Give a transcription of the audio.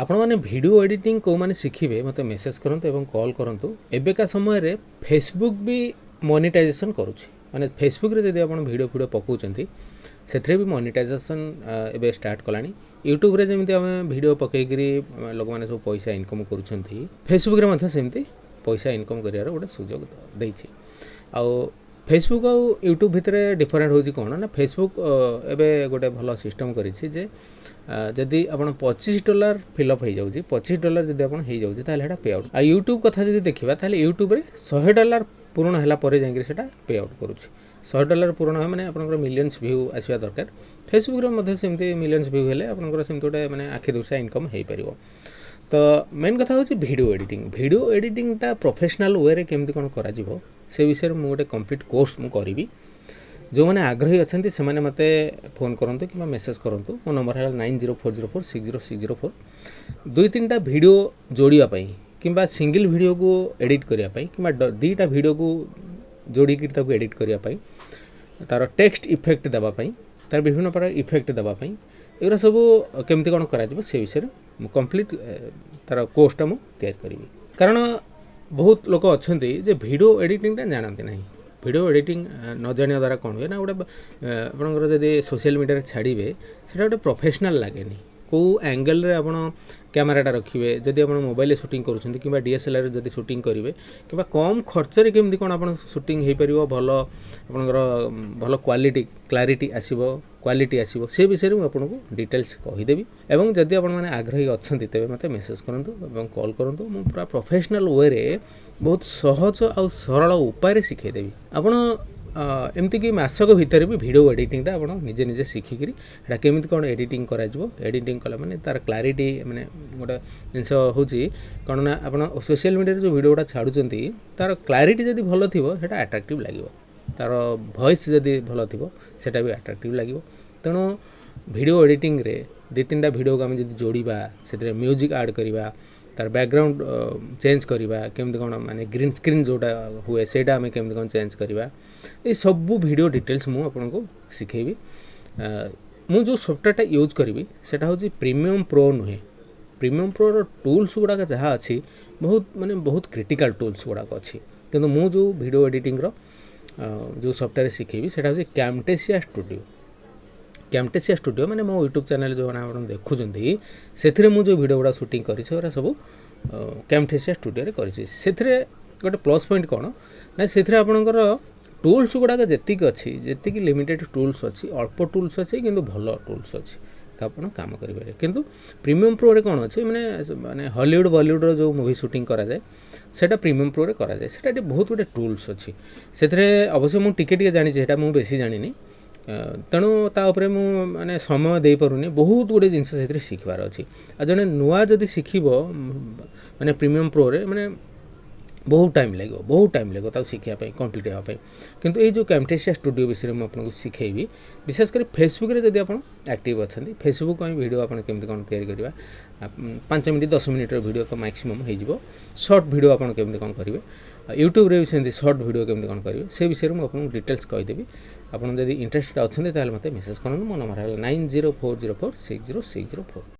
आपण मैंने video editing को मैंने शिखिबे मते मेसेज करंतु एवं कॉल करंतु एबेका समय रे फेसबुक भी मोनेटाइजेशन करूछि माने फेसबुक रे जदि आपण वीडियो पकाउचंती सेथरे भी मोनेटाइजेशन एबे स्टार्ट कलानी यूट्यूब रे जेमिति हम वीडियो पकईकरी लोक माने सब पैसा इनकम करूछंती फेसबुक रे मथे सेमिति पैसा इनकम करियार गोटे सुजोग देछि आ फेसबुक आ यूट्यूब भितर डिफरेंट होछि कोन ना फेसबुक एबे गोटे भलो सिस्टम करिछि जे जदि आपण $25 फिलअप हो जाउछि $25 जदि आपण हो जाउछि ताले हेटा पे आउट आ यूट्यूब कथा जदि देखिबा ताले यूट्यूब रे $100 पूर्ण हला परे जांगि सेटा पे आउट करूछि $100 पूर्ण है माने आपनकर मिलियंस व्यू आसीबा दरकार फेसबुक रे मध्ये सेमति मिलियंस व्यू हेले आपनकर सेमति गोटे माने आखि दुसा इनकम हेइ परिबो तो मेन कथा होछि वीडियो एडिटिंग टा प्रोफेशनल वे रे केमति कोन करा जिवो से विषय मु गोटे कंप्लीट कोर्स मु करिवि जो मैंने आग्रही अच्छा से मैंने मते फोन करंतु कि मेसेज करंतु मो नंबर है 9040460604 दुई तीन वीडियो जोड़िया किंबा सिंगल वीडियो को एडिट करने कि दुईटा वीडियो को जोड़ी एडिट करने तार टेक्स्ट इफेक्ट देवाई तार विभिन्न प्रकार इफेक्ट देवाई एगुरा सब केमती कौन कर विषय में कंप्लीट तार कोर्सटा मुझे करी कारण बहुत लोक अच्छा वीडियो एडिटिंगटा जानते ना वीडियो एडिटिंग न जानिया द्वारा कौन हुए ना गोटे आपंकर जब सोशल मीडिया छाड़े से गोटे प्रोफेशनल लगे कौ एंगल रे आपण कैमराटा रखिए जदि आप मोबाइल शूटिंग करुँच कि DSLR जदि शूटिंग करेंगे कि कम खर्च केमती कौन आप शूटिंग हो पार भल आपंकर भल क्लारिटी आसो क्वालिटी आसो से विषय में आपको डिटेल्स कहीदेवी एवं जदि आप आग्रही अच्छा तेज मत मेसेज करूँ और कॉल करूँ मुझे पूरा प्रोफेशनल वे रे बहुत सहज आ सरल उपाय शिखेदेवी आपड़ एमती कि मासक भितर भी वीडियो एडिटिंगटा आप निजे निजे शिखिकी केमी कौन एडिटिंग कर एडिटिंग कला माने तार क्लारिटी माने गोटे जिनस हूँ कौन ना आप सोशल मीडिया जो वीडियोटा छाड़ुंट तार क्लारिटी जदि भल थी सेटा अट्राक्टिव लगे तार वॉइस जदि भल थी सेटा भी अट्राक्टिव लगे तेणु वीडियो एडिटिंग रे दु तीन वीडियो को आम जब जोड़ा से म्यूजिक ऐड करवा तार बैकग्राउंड चेंज करवा केमती कौन माने ग्रीन स्क्रीन जोटा हुए सेटा आम केमती कौन चेंज करवा ये सब वीडियो डिटेल्स मुझे आपको शिखेबी मु जो सॉफ्टवेयरटा यूज करी सेटा हूँ प्रीमियम प्रो नुहे प्रीमियम प्रो टूल्स गुड़ाक जहाँ अच्छी बहुत माने बहुत क्रिटिकल टूल्स गुड़ाक अच्छी किंतु मु जो वीडियो एडिटिंग जो सॉफ्टवेयर शिखेबी सेटा हूँ कैमटेसिया स्टूडियो माने मो यूट्यूब चैनल जो आप देखुंत से मुझे वीडियो गुड़ा शूटिंग कर सब कैमटेसिया स्टूडियो रे करी से गोटे प्लस पॉइंट कौन ना से आपणकर टूल्स गुड़ाक जी अच्छी जी लिमिटेड टूल्स अच्छी अल्प टूल्स अच्छी किंतु भल टूल्स अच्छी आप काम करेंगे किंतु प्रीमियम प्रो रे कौन अच्छे माने हॉलीवुड बॉलीवुड जो मूवी शूटिंग करा जाए सेटा प्रीमियम प्रो रे करा जाए सेटा बहुत गुटे टूल्स अच्छी से अवश्य मुझे जानी मुझे बेसी जानी तेणु ताऊपर मु माने समय दे पारुनी बहुत गुटे जिनस से शिखबार अच्छी आ जड़े नुआ जदि शिखब माने प्रीमियम प्रो रे माने बहुत टाइम लगे शिखापी कंप्लीट होगापी किंतु ये जो कैमटेसिया स्टूडियो विषय में आपको शिखेबी विशेषकर फेसबुक रे जदि आप एक्टिव अच्छा फेसबुक वीडियो आप केमती कौन तैयारी 5 मिनट 10 मिनट वीडियो तो मैक्सिमम हो शॉर्ट वीडियो आप केमती कौन करेंगे यूट्यूब रे भी सेमती शॉर्ट वीडियो केमती कौन करेंगे से विषय में आपको डिटेल्स कहीदेवी आप जब इंटरेस्टेड अच्छा मत मेसेज करूँ मो नंबर है 9040460604।